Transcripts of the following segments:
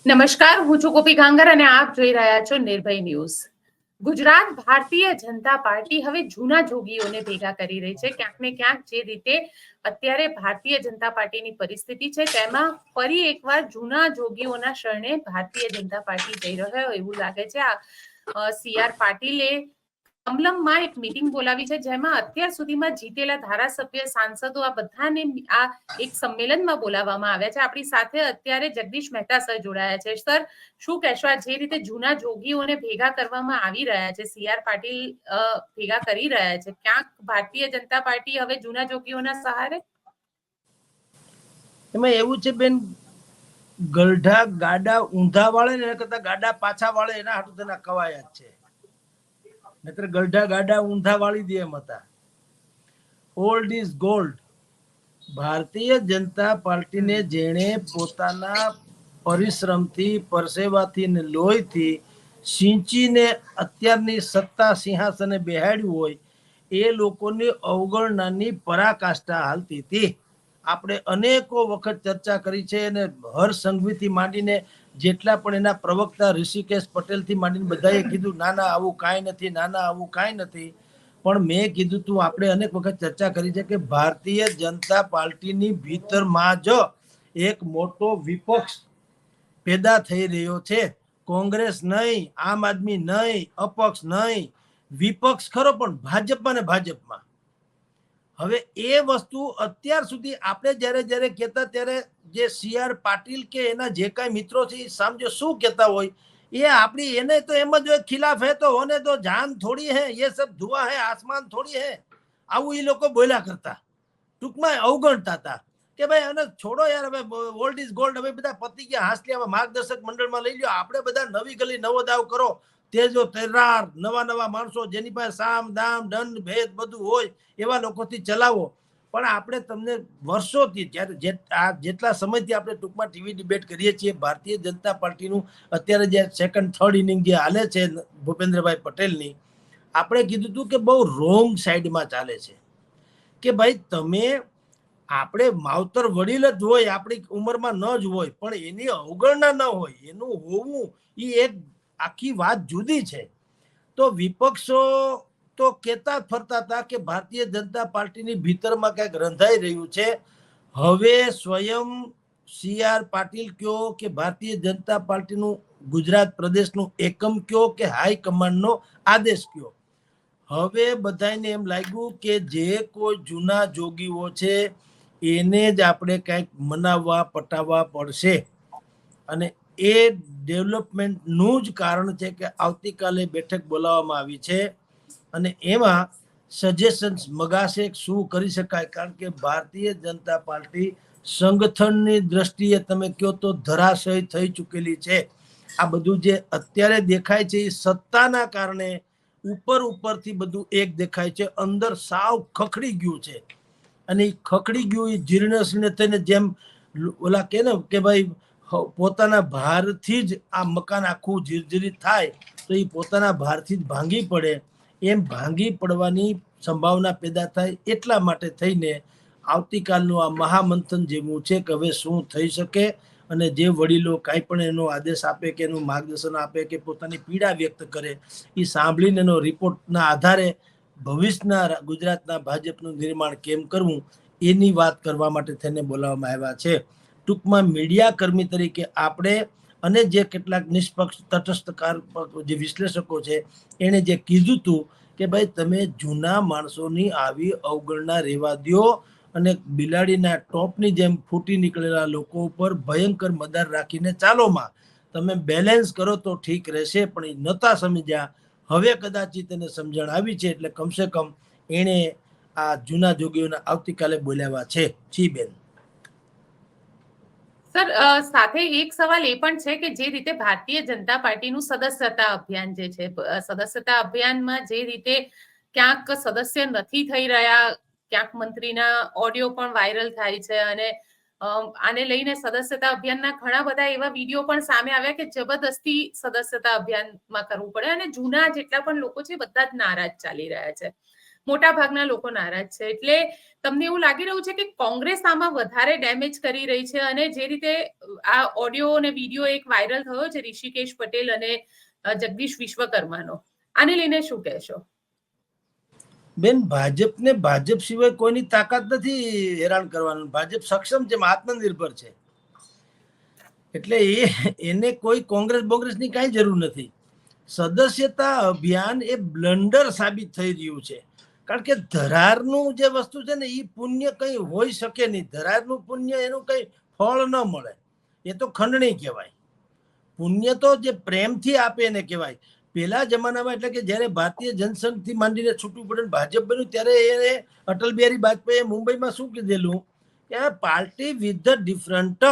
નમસ્કાર, હું છું ગોપી ગાંગર અને આપ જોઈ રહ્યા છો નિર્ભય ન્યૂઝ। ગુજરાત ભારતીય જનતા પાર્ટી હવે જૂના જોગીઓને ભેગા કરી રહી છે। ક્યાંક ને ક્યાંક જે રીતે અત્યારે ભારતીય જનતા પાર્ટીની પરિસ્થિતિ છે તેમાં ફરી એકવાર જૂના જોગીઓના શરણે ભારતીય જનતા પાર્ટી જઈ રહ્યો એવું લાગે છે। આ CR પાટીલે કમલમમાં એક મીટિંગ બોલાવી છે જેમાં અત્યાર સુધીમાં જીતેલા ધારાસભ્ય સાંસદો આ બધાને આ એક સંમેલનમાં બોલાવવામાં આવ્યા છે। આપણી સાથે અત્યારે જગદીશ મહેતા સર જોડાયા છે। સર, શું કહેશો? આ જે રીતે જૂના જોગીઓને ભેગા કરવામાં આવી રહ્યા છે, CR પાટીલ ભેગા કરી રહ્યા છે, ક્યાંક ભારતીય જનતા પાર્ટી હવે જૂના જોગીઓના સહારે? એમાં એવું છે બેન, ગલઢા ગાડા ઊંધા વાળે ને એના કરતા ગાડા પાછા વાળે એના હાટુ તેના કવાયા છે। નહીતર ગલઢા ગાડા ઊંધા વાળી દે એમ હતા। Old is gold. Bharatiya Janata પાર્ટીને જેણે પોતાના પરિશ્રમથી, પરસેવાથી ને લોહીથી સિંચીને અત્યારની સત્તા સિંહાસને બેહાડ્યું હોય એ લોકોની અવગણનાની પરાકાષ્ઠા હાલતી હતી। આપણે અનેકો વખત ચર્ચા કરી છે અને હર્ષ સંઘવીથી માંડીને જેટલા પણ એના પ્રવક્તા ઋષિકેશ પટેલથી માંડીને બધાએ કીધું ના ના આવું કાંઈ નથી, ના ના આવું કાંઈ નથી। પણ મેં કીધું તું, આપણે અનેક વખત ચર્ચા કરી છે કે ભારતીય જનતા પાર્ટીની ભીતરમાં જ એક મોટો વિપક્ષ પેદા થઈ રહ્યો છે। કોંગ્રેસ નહીં, આમ આદમી નહીં, અપક્ષ નહીં, વિપક્ષ ખરો પણ ભાજપમાં ને ભાજપમાં। હવે એ વસ્તુ અત્યાર સુધી આપણે જ્યારે જ્યારે કહેતા ત્યારે જે CR પાટીલ કે એના જે કાંઈ મિત્રો છે એ સમજો શું કહેતા હોય એ આપણી એને તો એમ જ હોય, ખિલાફ હે તો હોને તો જાન થોડી હે, ये सब धुआं है आसमान थोड़ी है, આવું એ લોકો બોલ્યા કરતા। ટૂંકમાં અવગણતા હતા કે ભાઈ અને છોડો યાર, હવે ઓલ્ડ ઇઝ ગોલ્ડ, હવે બધા પતી ગયા, હાંસલિયામાં માર્ગદર્શક મંડળમાં લઈ લ્યો, આપણે બધા નવી ગલી નવો દાવ કરો, તેજો તેરાર, નવા નવા માણસો જેની પાસે સામ દામ દંડ ભેદ બધું હોય એવા લોકોથી ચલાવો। પણ આપણે તમને વર્ષોથી જેટલા સમયથી આપણે ટૂંકમાં ટીવી ડિબેટ કરીએ છીએ, ભારતીય જનતા પાર્ટીનું અત્યારે જે સેકન્ડ થર્ડ ઇનિંગ જે હાલે છે ભૂપેન્દ્રભાઈ પટેલની, આપણે કીધું હતું કે બહુ રોંગ સાઈડમાં ચાલે છે। કે ભાઈ તમે, આપણે માવતર વડીલ જ હોય, આપણી ઉંમરમાં ન જ હોય, પણ એની અવગણના ન હોય, એનું હોવું એ એક આખી વાત જુદી છે। તો વિપક્ષો તો કહેતા ફરતા હતા કે ભારતીય જનતા પાર્ટીની ભીતરમાં કંઈક રંધાઈ રહ્યું છે। હવે સ્વયં CR પાટીલ કયો કે ભારતીય જનતા પાર્ટીનું ગુજરાત પ્રદેશનું એકમ કયો કે હાઈકમાન્ડનો આદેશ કયો, હવે બધાને એમ લાગ્યું કે જે કોઈ જૂના જોગીઓ છે એને જ આપણે કંઈક મનાવવા પટાવવા પડશે। અને એ ડેવલપમેન્ટનું જ કારણ છે કે આવતીકાલે બેઠક બોલાવવામાં આવી છે અને એમાં સજેશન્સ મગાશે શું કરી શકાય। કારણ કે ભારતીય જનતા પાર્ટી સંગઠનની દ્રષ્ટિએ તમે કહો તો ધરાશય થઈ ચૂકેલી છે। આ બધું જે અત્યારે દેખાય છે એ સત્તાના કારણે ઉપરથી બધું એક દેખાય છે, અંદર સાવ ખખડી ગયું છે। અને એ ખખડી ગયું એ જીર્ણ થઈને જેમ ઓલા કે ને કે ભાઈ પોતાના ભારથી જ આ મકાન આખું જીર્જરિત થાય તો એ પોતાના ભારથી જ ભાંગી પડે, એમ ભાંગી પડવાની સંભાવના પેદા થાય। એટલા માટે થઈને આવતીકાલનું આ મહામંથન જેવું છે કે હવે શું થઈ શકે અને જે વડીલો કાંઈ પણ એનો આદેશ આપે કે એનું માર્ગદર્શન આપે કે પોતાની પીડા વ્યક્ત કરે એ સાંભળીને એનો રિપોર્ટના આધારે ભવિષ્યના ગુજરાતના ભાજપનું નિર્માણ કેમ કરવું એની વાત કરવા માટે થઈને બોલાવવામાં આવ્યા છે। ટૂંકમાં મીડિયા કર્મી તરીકે આપણે અને જે કેટલાક નિષ્પક્ષ તટસ્થકાર જે વિશ્લેષકો છે એણે જે કીધું હતું કે ભાઈ તમે જૂના માણસોની આવી અવગણના રહેવા દો અને બિલાડીના ટોપની જેમ ફૂટી નીકળેલા લોકો ઉપર ભયંકર મદાર રાખીને ચાલોમાં તમે બેલેન્સ કરો તો ઠીક રહેશે। પણ એ નહોતા સમજ્યા, હવે કદાચ તેને સમજણ આવી છે એટલે કમસે કમ એણે આ જૂના જોગીઓને આવતીકાલે બોલાવ્યા છે। જી બેન। સર, સાથે એક સવાલ એ પણ છે કે જે રીતે ભારતીય જનતા પાર્ટીનું સદસ્યતા અભિયાન જે છે, સદસ્યતા અભિયાનમાં જે રીતે ક્યાંક સદસ્ય નથી થઈ રહ્યા, ક્યાંક મંત્રીના ઓડિયો પણ વાયરલ થાય છે અને આને લઈને સદસ્યતા અભિયાનના ઘણા બધા એવા વિડીયો પણ સામે આવ્યા કે જબરદસ્તી સદસ્યતા અભિયાનમાં કરવું પડે અને જૂના જેટલા પણ લોકો છે બધા જ નારાજ ચાલી રહ્યા છે। મોટા ભાગના લોકો નારાજ છે. એટલે તમને એવું લાગી રહ્યું છે કે કોંગ્રેસ આમાં વધારે ડેમેજ કરી રહી છે? અને જે રીતે આ ઓડિયો અને વિડીયો એક વાયરલ થયો છે ઋષિકેશ પટેલ અને જગદીશ વિશ્વકર્માનો, આને લઈને શું કહેશો? બેન, ભાજપને ભાજપ સિવાય કોઈની તાકાત નથી હેરાન કરવાનું. ભાજપ સક્ષમ છે, આત્મનિર્ભર છે. એટલે એને કોઈ કોંગ્રેસની કાંઈ જરૂર નથી. સદસ્યતા અભિયાન એ બ્લન્ડર સાબિત થઈ રહ્યું છે. કારણ કે ધરારનું જે વસ્તુ છે ને, એ પુણ્ય કંઈ હોઈ શકે નહીં. ધરારનું પુણ્ય એનું કંઈ ફળ ન મળે, એ તો ખંડણી કહેવાય. પુણ્ય તો જે પ્રેમથી આપે એને કહેવાય. પેલા જમાનામાં એટલે કે જ્યારે ભારતીય જનસંઘથી માંડીને છૂટું પડે ભાજપ બન્યું, ત્યારે એને અટલ બિહારી વાજપેયીએ મુંબઈમાં શું કીધેલું કે પાર્ટી વિથ ધ ડિફરન્ટ,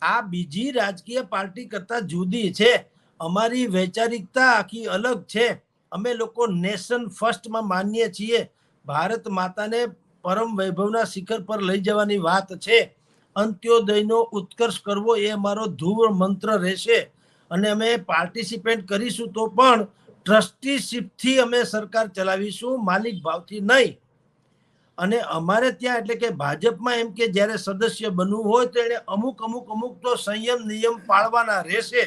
આ બીજી રાજકીય પાર્ટી કરતા જુદી છે, અમારી વૈચારિકતા આખી અલગ છે, અમે લોકો નેશન ફર્સ્ટમાં માનીએ છીએ, ભારત માતાને પરમ વૈભવના શિખર પર લઈ જવાની વાત છે, અંત્યોદયનો ઉત્કર્ષ કરવો એ અમારો ધ્રુવ મંત્ર રહેશે, અને અમે પાર્ટિસિપેટ કરીશું તો પણ ટ્રસ્ટીશીપથી અમે સરકાર ચલાવીશું, માલિક ભાવથી નહીં. અને અમારે ત્યાં એટલે કે ભાજપમાં એમ કે જ્યારે સદસ્ય બનવું હોય તો એને અમુક તો સંયમ નિયમ પાળવાના રહેશે.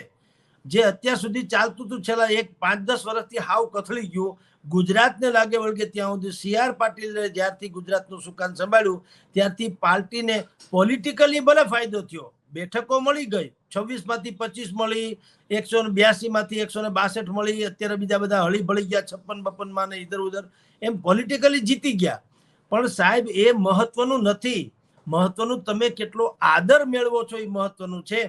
જે અત્યાર સુધી ચાલતું હતું છેલ્લા 5-10 વર્ષથી હાવ કથળી ગયું. ગુજરાતને લાગે વળગે ત્યાં સુધી CR પાટીલે જ્યારથી ગુજરાતનું સુકાન સંભાળ્યું ત્યારથી પાર્ટીને પોલિટિકલી ભલે ફાયદો થયો, બેઠકો મળી ગઈ, 26 માંથી 25 મળી, 182 માંથી 162 મળી, અત્યારે બીજા બધા હળી ભળી ગયા 56-52 માં ને ઇધર ઉધર, એમ પોલિટિકલી જીતી ગયા. પણ સાહેબ એ મહત્વનું નથી. મહત્વનું તમે કેટલો આદર મેળવો છો એ મહત્વનું છે.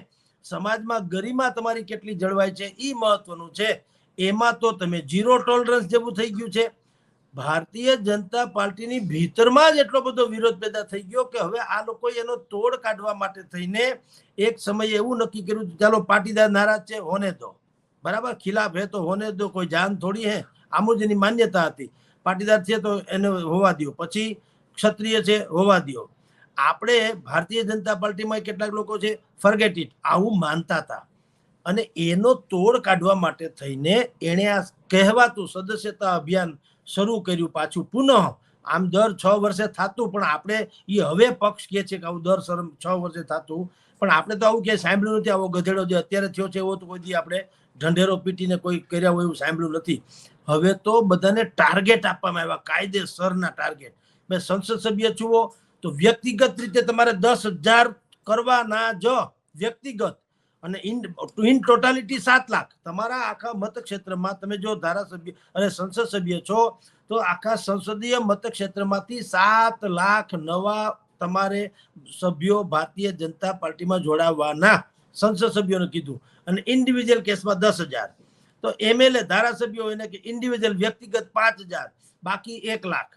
સમાજમાં ગરિમા તમારી કેટલી જળવાય છે એ મહત્વનું છે. એમાં તો તમે ઝીરો ટોલરન્સ જેવું થઈ ગયું છે. ભારતીય જનતા પાર્ટીની ભીતરમાં જ એટલો બધો વિરોધ પેદા થઈ ગયો કે હવે આ લોકોએ એનો તોડ કાઢવા માટે થઈને એક સમયે એવું નક્કી કર્યું ચાલો પાટીદાર નારાજ છે હોને દો, બરાબર, ખિલાફ હે તો હોને દો, કોઈ જાન થોડી હે, આમ જ એની માન્યતા હતી. પાટીદાર છે તો એને હોવા દો, પછી ક્ષત્રિય છે હોવા દો. આપણે ભારતીય જનતા પાર્ટીમાં કેટલાક લોકો છે ફર્ગેટ ઇટ આવું માનતા હતા, અને એનો તોડ કાઢવા માટે થઈને એણે આ કહેવાતું સદસ્યતા અભિયાન શરૂ કર્યું પાછું પુનઃ. આમ દર 6 વર્ષે થતું, પણ આપણે એ હવે પક્ષ કહે છે કે આવું દર 6 વર્ષે થતું, પણ આપણે તો આવું ક્યાંય સાંભળ્યું નથી. આવો ગધેડો જે અત્યારે થયો છે એવો તો કોઈ દી આપણે ઢંઢેરો પીટીને કોઈ કર્યા હોય એવું સાંભળ્યું નથી. હવે તો બધાને ટાર્ગેટ આપવામાં આવ્યા, કાયદેસરના ટાર્ગેટ. મેં સંસદ સભ્ય છુઓ તો વ્યક્તિગત રીતે તમારે 10,000 કરવાના જ, વ્યક્તિગત, અને ઇન ટોટાલિટી 7 લાખ. તમારા આખા મતક્ષેત્રમાં તમે જો ધારાસભ્ય અને સંસદ સભ્ય છો તો આખા સંસદીય મતક્ષેત્રમાંથી 7 લાખ નવા તમારે સભ્યો ભારતીય જનતા પાર્ટીમાં જોડાવાના, સંસદ સભ્યોને કીધું. અને ઇન્ડિવિજ્યુઅલ કેસમાં 10,000. તો MLA ધારાસભ્યો એને કે ઇન્ડિવિજ્યુઅલ વ્યક્તિગત 5,000, બાકી 1 લાખ.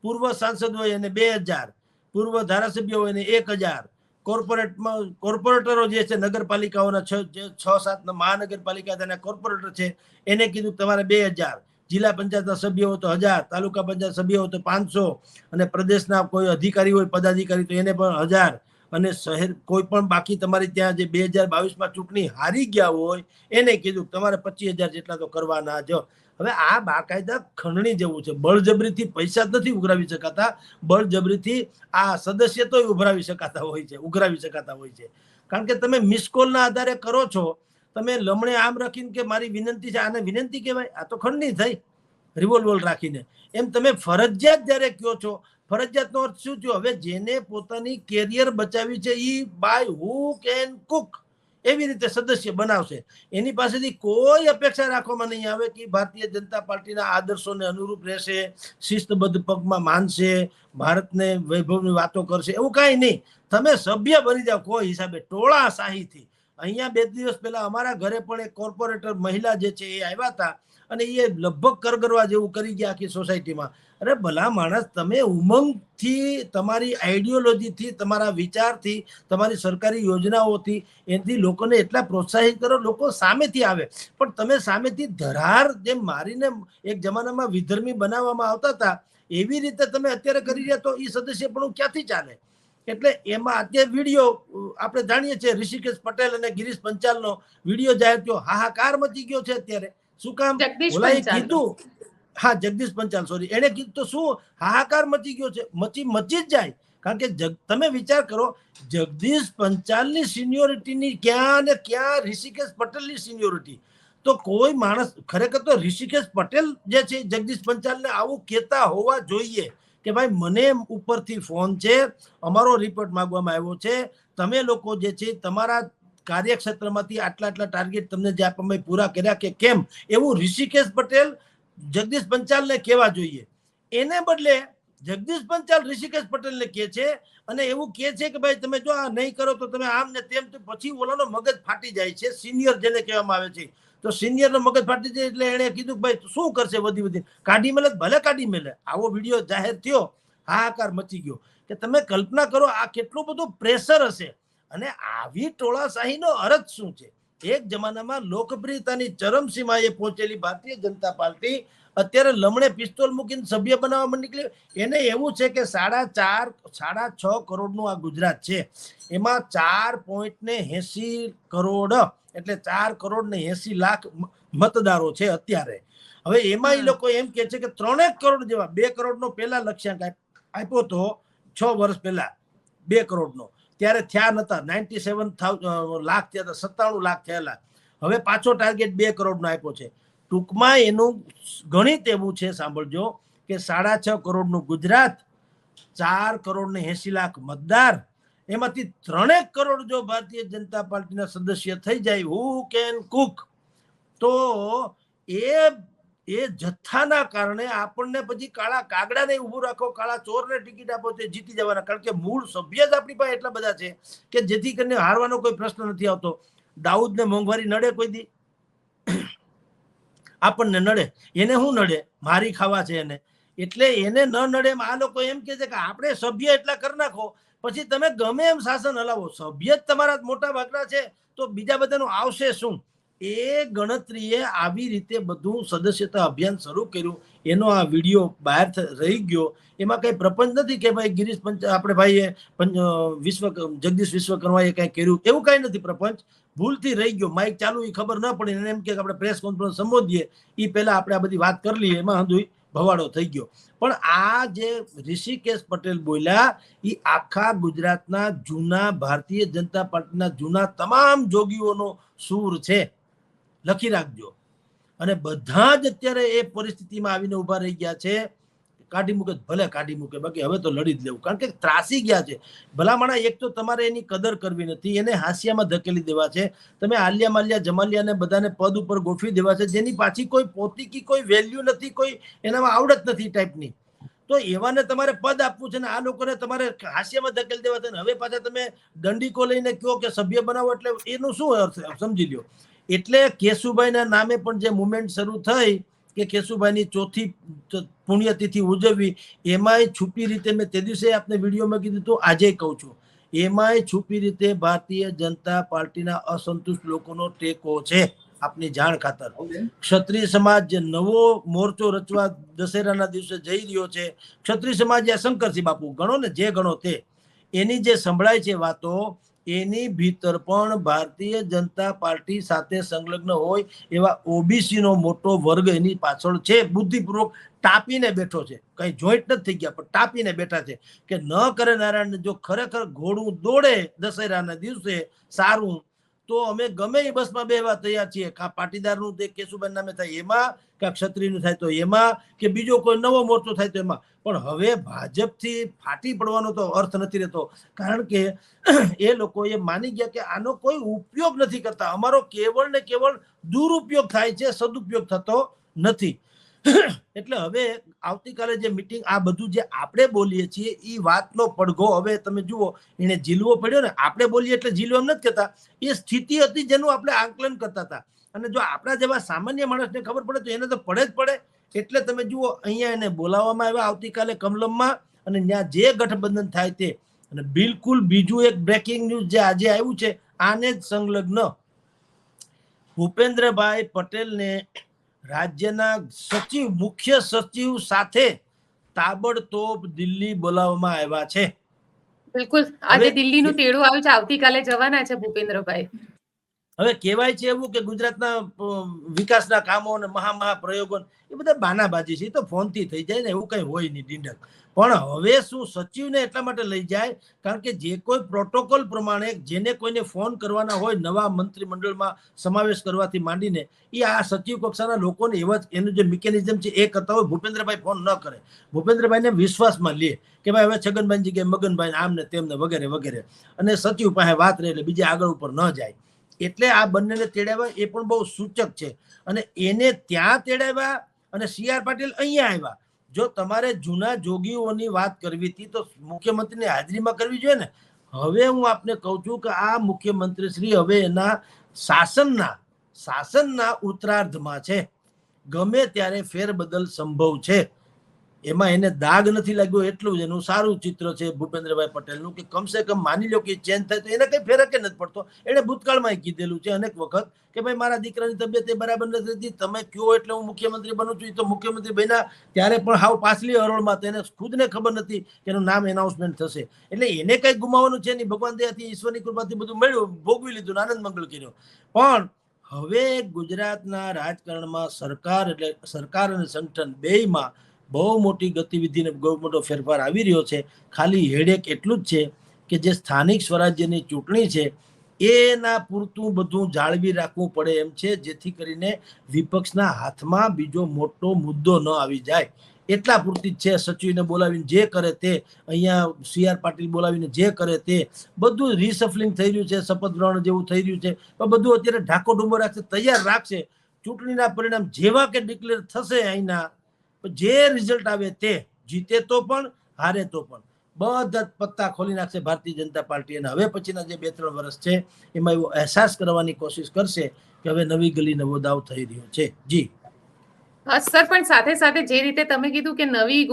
પૂર્વ સાંસદ હોય એને 2,000, પૂર્વ ધારાસભ્ય હોય એને 1,000. કોર્પોરેટરો જે છે નગરપાલિકાઓના 6-7 મહાનગરપાલિકા તેના કોર્પોરેટર છે એને કીધું તમારે 2,000, જિલ્લા પંચાયતના સભ્ય હોય તો 1,000, તાલુકા પંચાયત સભ્ય હોય તો 500, અને પ્રદેશના કોઈ અધિકારી હોય પદાધિકારી તો એને પણ 1,000, અને શહેર કોઈ પણ બાકી તમારી ત્યાં જે 2022માં ચૂંટણી હારી ગયા હોય એને કીધું તમારે 25,000 જેટલા તો કરવાના જ. હવે આ બાકાયદા ખંડણી જેવું છે. બળજબરીથી પૈસા જ નથી ઉઘરાવી શકાતા, બળજબરીથી આ સદસ્ય તો ઉઘરાવી શકાતા હોય છે. કારણ કે તમે મિસકોલના આધારે કરો છો, તમે લમણે આમ રાખીને કે મારી વિનંતી છે, આને વિનંતી કહેવાય? આ તો ખંડણી થઈ રિવોલ્વર રાખીને. એમ તમે ફરજિયાત જ્યારે કહો છો, ફરજિયાતનો અર્થ શું થયો? હવે જેને પોતાની કેરિયર બચાવી છે એ બાય હુક એન્ડ કુક એવી રીતે સદસ્ય બનાવશે. એની પાસેથી કોઈ અપેક્ષા રાખવામાં નહીં આવે કે ભારતીય જનતા પાર્ટીના આદર્શોને અનુરૂપ રહેશે, શિસ્તબદ્ધ પગમાં માનશે, ભારતને વૈભવની વાતો કરશે, એવું કાંઈ નહીં. તમે સભ્ય બની જાઓ કોઈ હિસાબે, ટોળા શાહીથી. અહીંયા 2 દિવસ પહેલા અમારા ઘરે પણ એક કોર્પોરેટર મહિલા જે છે એ આવ્યા હતા, અને એ લગભગ કરગરવા જેવું કરી ગયા આખી સોસાયટીમાં. અરે ભલા માણસ, તમે ઉમંગથી, તમારી આઈડિયોલોજીથી, તમારા વિચારથી, તમારી સરકારી યોજનાઓથી એથી લોકોને એટલા પ્રોત્સાહિત કરો, લોકો સામેથી આવે. પણ તમે સામેથી ધરાર જેમ મારીને એક જમાનામાં વિધર્મી બનાવવામાં આવતા હતા એવી રીતે તમે અત્યારે કરી રહ્યા તો એ સદસ્ય પણ ક્યાંથી ચાલે? એટલે એમાં અત્યારે વિડીયો આપણે જાણીએ છીએ ઋષિકેશ પટેલ અને ગિરીશ પંચાલનો વિડીયો જાહેર થયો, હાહાકાર મચી ગયો છે અત્યારે. શું કામ? ઓલાએ કીધું હા જગદીશ પંચાલ સોરી, એને કીધું તો શું હાહાકાર મચી ગયો છે, મચી જ જાય. કારણ કે તમે વિચાર કરો, જગદીશ પંચાલની સિનિયોરિટીની ક્યાં ને ક્યાં ઋષિકેશ પટેલની સિનિયોરિટી. તો કોઈ માણસ ખરેખર તો ઋષિકેશ પટેલ જે છે જગદીશ પંચાલને આવું કહેતા હોવા જોઈએ કે ભાઈ મને ઉપરથી ફોન છે, અમારો રિપોર્ટ માંગવામાં આવ્યો છે, તમે લોકો જે છે તમારા કાર્યક્ષેત્રમાંથી આટલા ટાર્ગેટ તમને જે આપવામાં પૂરા કર્યા કે કેમ, એવું ઋષિકેશ પટેલ જગદીશ પંચાલને કહેવા જોઈએ. એને બદલે જગદીશ પંચાલ ઋષિકેશ પટેલને કહે છે અને એવું કહે છે કે ભાઈ તમે જો આ નહીં કરો તો તમે આમ ને તેમ, તો પછી ઓલાનો મગજ ફાટી જાય છે, સિનિયર જેને કહેવામાં આવે છે. તો સિનિયર નો મગજ ફાટી જાય એટલે એને કીધું કે ભાઈ શું કરશે, વધી કાઢી મેલે, ભલે કાઢી મેલે. આવો વિડીયો જાહેર થયો, હાહાકાર મચી ગયો. કે તમે કલ્પના કરો આ કેટલું બધું પ્રેશર હશે. અને આવી ટોળાશાહીનો અર્થ શું છે? એક જમાનામાં લોકપ્રિયતાની ચરમસીમાએ પહોંચેલી ભારતીય જનતા પાર્ટી અત્યારે લમણે પિસ્તોલ મૂકીને સભ્ય બનાવવામાં નીકળી. એને એવું છે કે 6.5 કરોડનું આ ગુજરાત છે, એમાં 4.80 કરોડ એટલે 4.80 કરોડ મતદારો છે અત્યારે. હવે એમાં એ લોકો એમ કે છે કે 3 કરોડ જેવા, 2 કરોડનો પેલા લક્ષ્યાંક આપ્યો તો 6 વર્ષ પહેલા 2 કરોડનો, ત્યારે થયા નતા, 97 લાખ થયા હતા, 97 લાખ થયેલા. હવે પાછો ટાર્ગેટ 2 કરોડનો આપ્યો છે. ટૂંકમાં એનું ગણિત એવું છે, સાંભળજો, કે 6.5 કરોડનું ગુજરાત, 4.80 કરોડ મતદાર, એમાંથી 3 કરોડ જો ભારતીય જનતા પાર્ટીના સદસ્ય થઈ જાય, હુ કેન કુક, તો એ જથ્થાના કારણે આપણને પછી કાળા કાગડાને ઉભું રાખો, કાળા ચોરને ટિકિટ આપો, તે જીતી જવાના. કારણ કે મૂળ સભ્ય જ આપણી પાસે એટલા બધા છે કે જેથી કરીને હારવાનો કોઈ પ્રશ્ન નથી આવતો. દાઉદને મોંઘવારી નડે કોઈ દી? આપણને નડે. એને શું નડે? મારી ખાવા છે એને. એટલે એને ન નડે એમ આ લોકો એમ કે છે કે આપણે સભ્ય એટલા કરી નાખો, પછી તમે ગમે એમ શાસન હલાવો, સભ્ય જ તમારા મોટા ભાગના છે તો બીજા બધાનું આવશે શું? એ ગણતરીએ આવી રીતે બધું સદસ્યતા અભિયાન શરૂ કર્યું. એનો આ વિડીયો બહાર રહી ગયો. એમાં કઈ પ્રપંચ નથી કે ભાઈ ગિરીશ આપણે ભાઈએ જગદીશ વિશ્વકર્માએ કઈ કર્યું, એવું કઈ નથી પ્રપંચ. ભૂલથી રહી ગયો, માઇક ચાલુ એ ખબર ન પડી, એને એમ કે આપણે પ્રેસ કોન્ફરન્સ સંબોધીએ એ પહેલા આપણે આ બધી વાત કરી લઈએ, એમાં હંધુય ભવાડો થઈ ગયો. પણ આ જે ઋષિકેશ પટેલ બોલ્યા એ આખા ગુજરાતના જૂના ભારતીય જનતા પાર્ટીના જૂના તમામ જોગીઓનો સૂર છે, લખી રાખજો. અને બધા જ અત્યારે એ પરિસ્થિતિમાં આવીને ઉભા રહી ગયા છે. કાઢી મૂકે ભલે કાઢી મૂકે, બાકી હવે તો લડી જ લેવું, કારણ કે ત્રાસી ગયા છે ભલામણા. એક તો તમારે એની કદર કરવી નથી, એને હાંસિયામાં ધકેલી દેવા છે. તમે આલિયા માલિયા જમાલિયાને બધાને પદ ઉપર ગોઠવી દેવા છે, જેની પાછી કોઈ પોતીકી કોઈ વેલ્યુ નથી, કોઈ એનામાં આવડત નથી ટાઈપની. તો એવાને તમારે પદ આપવું છે ને આ લોકોને તમારે હાંસિયામાં ધકેલી દેવા છે. હવે પાછા તમે દંડીકો લઈને કહો કે સભ્ય બનાવો, એટલે એનું શું અર્થ સમજી લ્યો. એટલે કેશુભાઈના નામે પણ જે મુવમેન્ટ શરૂ થઈ કે કેશુભાઈની 4મી પુણ્યતિથિ ઉજવવી, એમાંય છુપી રીતે, મેં તે દિવસે આપને વિડીયોમાં કીધું તો આજે કહું છું, એમાંય છુપી રીતે ભારતીય જનતા પાર્ટીના અસંતુષ્ટ લોકોનો ટેકો છે. આપની જાણ ખાતર ક્ષત્રિય સમાજ જે નવો મોરચો રચવા દશેરાના દિવસે જઈ રહ્યો છે, ક્ષત્રિય સમાજ શંકરસિંહ બાપુ ગણો ને જે ગણો તે, એની જે સંભળાય છે વાતો, એની ભીતર પણ ભારતીય જનતા પાર્ટી સાથે સંલગ્ન હોય એવા ઓબીસી નો મોટો વર્ગ એની પાછળ છે. બુદ્ધિપૂર્વક ટાપીને બેઠો છે, કઈ જોઈન્ટ નથી થઈ ગયા, પણ ટાપીને બેઠા છે કે ન કરે નારાયણ. જો ખરેખર ઘોડું દોડે દશેરાના દિવસે સારું, તો અમે ગમે એ બસમાં બેહવા તૈયાર છીએ. કા પાટીદારનું તે કેશુભાઈ નામે થાય એમાં, કા ક્ષત્રિયનું થાય તો એમાં, કે બીજો કોઈ નવો મોરચો થાય તો એમાં. પણ હવે ભાજપથી ફાટી પડવાનો તો અર્થ નથી રહેતો, કારણ કે એ લોકો એ માની ગયા કે આનો કોઈ ઉપયોગ નથી કરતા, અમારો કેવળ ને કેવળ દુરુપયોગ થાય છે, સદુપયોગ થતો નથી. એટલે હવે આવતીકાલે જે મીટિંગ, આ બધું જે આપણે બોલીએ છીએ એ વાતનો પડઘો હવે તમે જુઓ, એને ઝીલવો પડ્યો ને. આપણે બોલીએ એટલે ઝીલવા એમ નથી કહેતા, એ સ્થિતિ હતી જેનું આપણે આંકલન કરતા હતા. અને જો આપણા જેવા સામાન્ય માણસને ખબર પડે તો એને તો પડે જ પડે. એટલે તમે જુઓ, અહીંયા એને બોલાવવામાં આવ્યા આવતીકાલે કમલમમાં, અને ત્યાં જે ગઠબંધન થાય તે. અને બિલકુલ બીજું એક બ્રેકિંગ ન્યૂઝ જે આજે આવ્યું છે, આને જ સંલગ્ન ભૂપેન્દ્રભાઈ પટેલને રાજ્યના સચિવ, મુખ્ય સચિવ સાથે તાબડતોબ દિલ્હી બોલાવવામાં આવ્યા છે. બિલકુલ આજે દિલ્હીનું તેડું આવ્યું છે, આવતીકાલે જવાના છે ભૂપેન્દ્રભાઈ. હવે કહેવાય છે એવું કે ગુજરાતના વિકાસના કામો અને મહા પ્રયોગો એ બધા બાનાબાજી છે, એ તો ફોનથી થઈ જાય ને, એવું કઈ હોય નહીં ડીંડક. પણ હવે શું સચિવને એટલા માટે લઈ જાય કારણ કે જે કોઈ પ્રોટોકોલ પ્રમાણે જેને કોઈને ફોન કરવાના હોય નવા મંત્રીમંડળમાં સમાવેશ કરવાથી માંડીને એ આ સચિવ કક્ષાના લોકોને એવા એનું જે મિકેનિઝમ છે એ કરતા હોય. ભૂપેન્દ્રભાઈ ફોન ન કરે, ભૂપેન્દ્રભાઈને વિશ્વાસમાં લે કે ભાઈ હવે છગનભાઈ જગ્યાએ મગનભાઈ આમ ને તેમને વગેરે વગેરે, અને સચિવ પાસે વાત રહે એટલે બીજા આગળ ઉપર ન જાય. એટલે આ બંનેને તેડાવ્યા એ પણ બહુ સૂચક છે. અને એને ત્યાં તેડાવ્યા અને CR પાટીલ અહીંયા આવ્યા. જો તમારે જૂના જોગીઓની વાત કરવી હતી તો મુખ્યમંત્રીની હાજરીમાં કરવી જોઈએ ને. હવે હું આપને કહું છું કે આ મુખ્યમંત્રી શ્રી હવે એના શાસનના ઉત્તરાર્ધમાં છે. ગમે ત્યારે ફેરબદલ સંભવ છે. એમાં એને દાગ નથી લાગ્યો એટલું જ એનું સારું ચિત્ર છે ભૂપેન્દ્રભાઈ પટેલનું, કે કમસે કમ માની લો કે ચેન્જ થાય તો એને કઈ ફેરક નથી પડતો. એને ભૂતકાળમાં કીધેલું છે અનેક વખત કે ભાઈ મારા દીકરાની તબિયત બરાબર નથી, તમે કયો એટલે હું મુખ્યમંત્રી બનું છું. તો મુખ્યમંત્રી બન્યા ત્યારે પણ હાવ પાછલી હરોળમાં તેને ખુદને ખબર નથી કે એનું નામ એનાઉન્સમેન્ટ થશે. એટલે એને કઈ ગુમાવવાનું છે નહીં. ભગવાન દયાથી ઈશ્વરની કૃપાથી બધું મળ્યું, ભોગવી લીધું, આનંદ મંગળ કર્યો. પણ હવે ગુજરાતના રાજકારણમાં સરકાર અને સંગઠન બેયમાં બહુ મોટી ગતિવિધિને બહુ મોટો ફેરફાર આવી રહ્યો છે. ખાલી હેડેક એટલું જ છે કે જે સ્થાનિક સ્વરાજ્યની ચૂંટણી છે એના પૂરતું બધું જાળવી રાખવું પડે એમ છે, જેથી કરીને વિપક્ષના હાથમાં બીજો મોટો મુદ્દો ન આવી જાય. એટલા પૂરતી જ છે. સચિવને બોલાવીને જે કરે તે, અહીંયા CR પાટીલ બોલાવીને જે કરે તે, બધું રીસફલિંગ થઈ રહ્યું છે, શપથ ગ્રહણ જેવું થઈ રહ્યું છે. બધું અત્યારે ઢાકો ડુંબો રાખશે, તૈયાર રાખશે. ચૂંટણીના પરિણામ જેવા કે ડિક્લેર થશે અહીંના, જે રિઝલ્ટ આવે તે, જીતે તો પણ હારે તો પણ બધા પત્તા ખોલી નાખશે ભારતીય જનતા પાર્ટી. અને હવે પછીના જે 2-3 વર્ષ છે એમાં એવો અહેસાસ કરવાની કોશિશ કરશે કે હવે નવી ગલી નવો દાવ થઈ રહ્યો છે. જી સર, પણ સાથે સાથે જે રીતે તમે કીધું કે નવી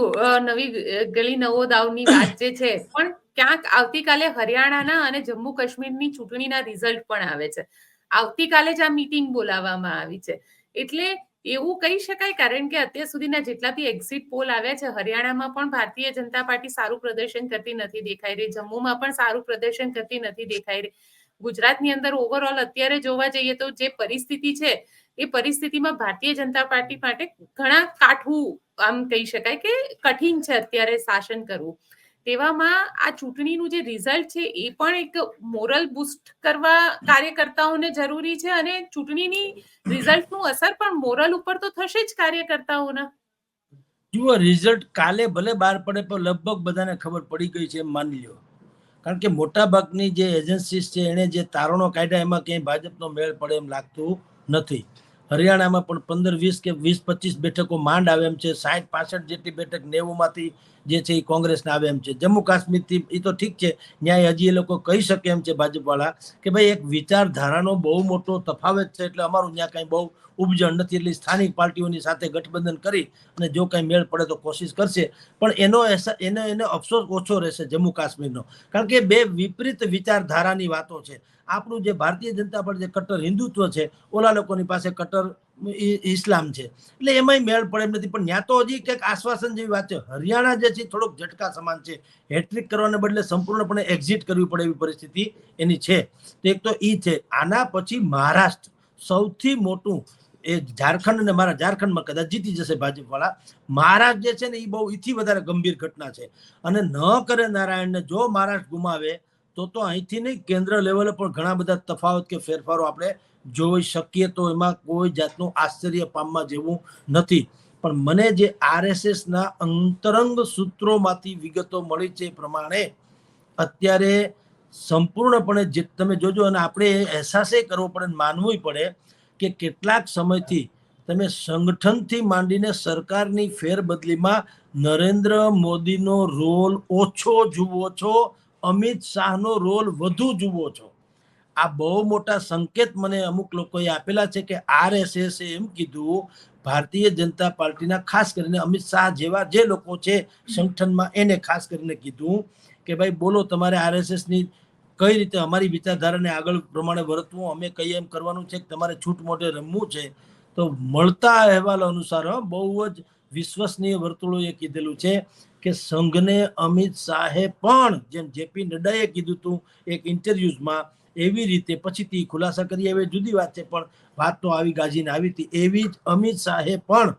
ગલી નવો દાવની વાત જે છે, પણ ક્યાંક આવતીકાલે હરિયાણાના અને જમ્મુ કાશ્મીરની ચૂંટણીના રિઝલ્ટ પણ આવે છે. આવતીકાલે જ આ મીટિંગ બોલાવવામાં આવી છે. એટલે એવું કહી શકાય, કારણ કે અત્યાર સુધીના જેટલા બી એક્ઝિટ પોલ આવ્યા છે, હરિયાણામાં પણ ભારતીય જનતા પાર્ટી સારું પ્રદર્શન કરતી નથી દેખાઈ રહી, જમ્મુમાં પણ સારું પ્રદર્શન કરતી નથી દેખાઈ રહી. ગુજરાતની અંદર ઓવરઓલ અત્યારે જોવા જઈએ તો જે પરિસ્થિતિ છે એ પરિસ્થિતિમાં ભારતીય જનતા પાર્ટી માટે ઘણા કાઠું, આમ કહી શકાય કે કઠિન છે અત્યારે શાસન કરવું. તેવામાં આ ચૂંટણીનું જે રિઝલ્ટ છે એ પણ એક મોરલ બૂસ્ટ કરવા કાર્યકર્તાઓને જરૂરી છે, અને ચૂંટણીની રિઝલ્ટનું અસર પણ મોરલ ઉપર તો થશે જ કાર્યકર્તાઓના. જુઓ, રિઝલ્ટ કાલે ભલે બહાર પડે પણ લગભગ બધાને ખબર પડી ગઈ છે એમ માની લો. કારણ કે મોટા ભાગની જે એજન્સીસ છે એને જે તારણો કાઢ્યા એમાં ક્યાંય ભાજપનો મેળ પડે એમ લાગતું નથી. હરિયાણામાં પણ 15-20 કે 20-25 બેઠકો માંડ આવે એમ છે. 60-65 જેટલી બેઠક 90માંથી જે છે એ કોંગ્રેસને આવે એમ છે. જમ્મુ કાશ્મીરથી એ તો ઠીક છે, ન્યાય હજી એ લોકો કહી શકે એમ છે ભાજપવાળા કે ભાઈ એક વિચારધારાનો બહુ મોટો તફાવત છે, એટલે અમારું ત્યાં કાંઈ બહુ ઉપજણ નથી, એટલે સ્થાનિક પાર્ટીઓની સાથે ગઠબંધન કરી અને જો કાંઈ મેળ પડે તો કોશિશ કરશે. પણ એનો અફસોસ ઓછો રહેશે જમ્મુ કાશ્મીરનો, કારણ કે બે વિપરીત વિચારધારાની વાતો છે. આપણું જે ભારતીય જનતા પાર્ટી જે કટ્ટર હિન્દુત્વ છે, ઓલા લોકોની પાસે કટ્ટર ઇસ્લામ છે, એટલે એમાંય મેળ પડે એમ નથી. પણ ત્યાં તો હજી કંઈક આશ્વાસન જેવી વાત છે. હરિયાણા જે છે થોડોક ઝટકા સમાન છે. હેટ્રિક કરવાને બદલે સંપૂર્ણપણે એક્ઝિટ કરવી પડે એવી પરિસ્થિતિ એની છે. એક તો ઈ છે. આના પછી મહારાષ્ટ્ર સૌથી મોટું, એ ઝારખંડ અને મારા ઝારખંડમાં કદાચ જીતી જશે ભાજપ વાળા. મહારાષ્ટ્ર જે છે ને એ બહુ ઈથી વધારે ગંભીર ઘટના છે. અને ન કરે નારાયણને જો મહારાષ્ટ્ર ગુમાવે તો અહીંથી નહીં, કેન્દ્ર લેવલે પણ ઘણા બધા તફાવત કે ફેરફારો આપણે જોઈ શકીએ. તો એમાં કોઈ જાતનું આશ્ચર્ય પામવા જેવું નથી. પણ મને જે RSSના અંતરંગ સૂત્રોમાંથી વિગતો મળી છે એ પ્રમાણે અત્યારે સંપૂર્ણપણે જે તમે જોજો, અને આપણે અહેસાસે કરવો પડે, માનવું પડે કે કેટલાક સમયથી તમે સંગઠનથી માંડીને સરકારની ફેરબદલીમાં નરેન્દ્ર મોદીનો રોલ ઓછો જુઓ છો, અમિત શાહનો રોલ વધુ જુઓ છો. આ બહુ મોટા સંકેત મને અમુક લોકોએ આપેલા છે કે RSS એમ કીધું, ભારતીય જનતા પાર્ટીના ખાસ કરીને અમિત શાહ જેવા જે લોકો છે સંગઠનમાં, એને ખાસ કરીને કીધું કે ભાઈ બોલો, તમારે RSSની કઈ રીતે અમારી વિચારધારાને આગળ પ્રમાણે વર્તવું, અમે કહીએ એમ કરવાનું છે, તમારે છૂટ મોઢે રમવું છે. તો મળતા અહેવાલ અનુસાર બહુ જ વિશ્વસનીય વર્તુળોએ કીધેલું છે કે સંઘને અમિત શાહે પણ, જેમ JP નડ્ડાએ કીધું હતું એક ઇન્ટરવ્યુઝમાં, એવી રીતે પછીથી ખુલાસા કરી હવે જુદી વાત છે, પણ વાત તો આવી ગાજીને આવી હતી. એવી જ અમિત શાહે પણ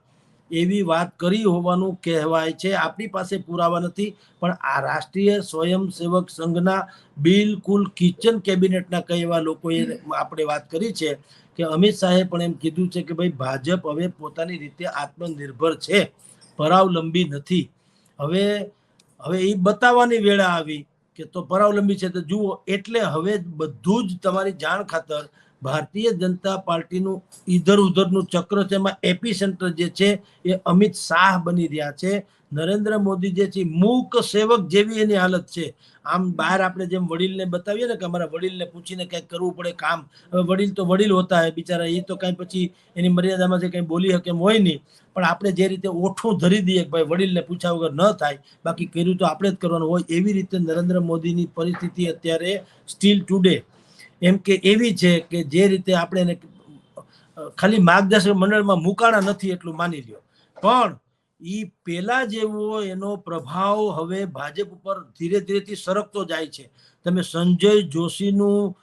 એવી વાત કરી હોવાનું કહેવાય છે. આપણી પાસે પુરાવા નથી, પણ આ રાષ્ટ્રીય સ્વયંસેવક સંઘના બિલકુલ કિચન કેબિનેટના કઈ એવા લોકોએ આપણે વાત કરી છે કે અમિત શાહે પણ એમ કીધું છે કે ભાઈ ભાજપ હવે પોતાની રીતે આત્મનિર્ભર છે, પરાવલંબી નથી. હવે એ બતાવવાની વેળા આવી કે તો પરાવલંબી છે તો જુઓ. એટલે હવે બધું જ તમારી જાણ ખાતર ભારતીય જનતા પાર્ટીનું ઇધર ઉધરનું ચક્ર છે, એમાં એપી સેન્ટર જે છે એ અમિત શાહ બની રહ્યા છે. નરેન્દ્ર મોદી જે છે મૂક સેવક જેવી એની હાલત છે. આમ બહાર આપણે જેમ વડીલને બતાવીએ ને કે અમારા વડીલને પૂછીને કંઈક કરવું પડે કામ, હવે વડીલ તો વડીલ હોતા હોય બિચારા, એ તો કાંઈ પછી એની મર્યાદામાં જે કંઈ બોલી શકે એમ હોય નહીં. પણ આપણે જે રીતે ઓઠું ધરી દઈએ કે ભાઈ વડીલને પૂછ્યા વગર ન થાય, બાકી કર્યું તો આપણે જ કરવાનું હોય, એવી રીતે નરેન્દ્ર મોદીની પરિસ્થિતિ અત્યારે સ્ટીલ ટુડે એમ કે એવી છે કે જે રીતે આપણે એને ખાલી માર્ગદર્શક મંડળમાં મુકાણા નથી એટલું માની લ્યો, પણ એ પેલા જેવો એનો પ્રભાવ હવે ભાજપ ઉપર ધીરે ધીરેથી સરકતો જાય છે. તમે સંજય જોશીનું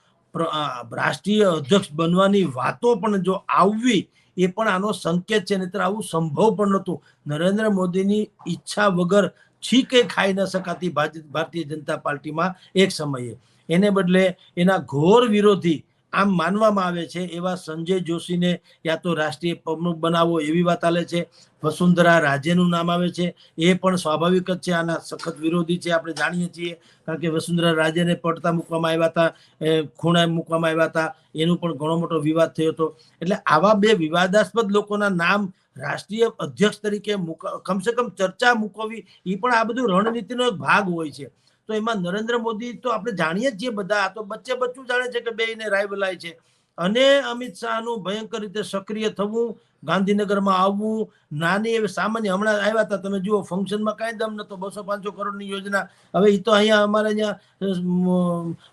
રાષ્ટ્રીય અધ્યક્ષ બનવાની વાતો પણ જો આવવી, એ પણ આનો સંકેત છે. નહીતર આવું સંભવ પણ નહોતું. નરેન્દ્ર મોદીની ઈચ્છા વગર છીકે ખાઈ ન શકાતી ભારતીય જનતા પાર્ટીમાં એક સમયે. એને બદલે એના ઘોર વિરોધી આમ માનવામાં આવે છે એવા સંજય જોશીને યા તો રાષ્ટ્રીય પ્રમુખ બનાવો એવી વાત ચાલે છે. વસુંધરા રાજેનું નામ આવે છે, એ પણ સ્વાભાવિક જ છે, આના સખત વિરોધી છે, આપણે જાણીએ છીએ. કારણ કે વસુંધરા રાજેને પડતા મૂકવામાં આવ્યા હતા, ખૂણા મૂકવામાં આવ્યા હતા, એનું પણ ઘણો મોટો વિવાદ થયો હતો. એટલે આવા બે વિવાદાસ્પદ લોકોના નામ રાષ્ટ્રીય અધ્યક્ષ તરીકે કમસે કમ ચર્ચા મૂકવી, એ પણ આ બધું રણનીતિનો એક ભાગ હોય છે. તો એમાં નરેન્દ્ર મોદી તો આપણે જાણીએ જ છીએ બધા, આ તો બચ્ચું જાણે છે કે બેયને રાય બલાય છે. અને અમિત શાહનું ભયંકર રીતે સક્રિય થવું, ગાંધીનગરમાં આવવું, નાની એવી સામાન્ય હમણાં આવ્યા હતા, તમે જુઓ ફંક્શનમાં કાંઈ દમ નતો, 200-500 કરોડની યોજના. હવે એ તો અહીંયા અમારે અહીંયા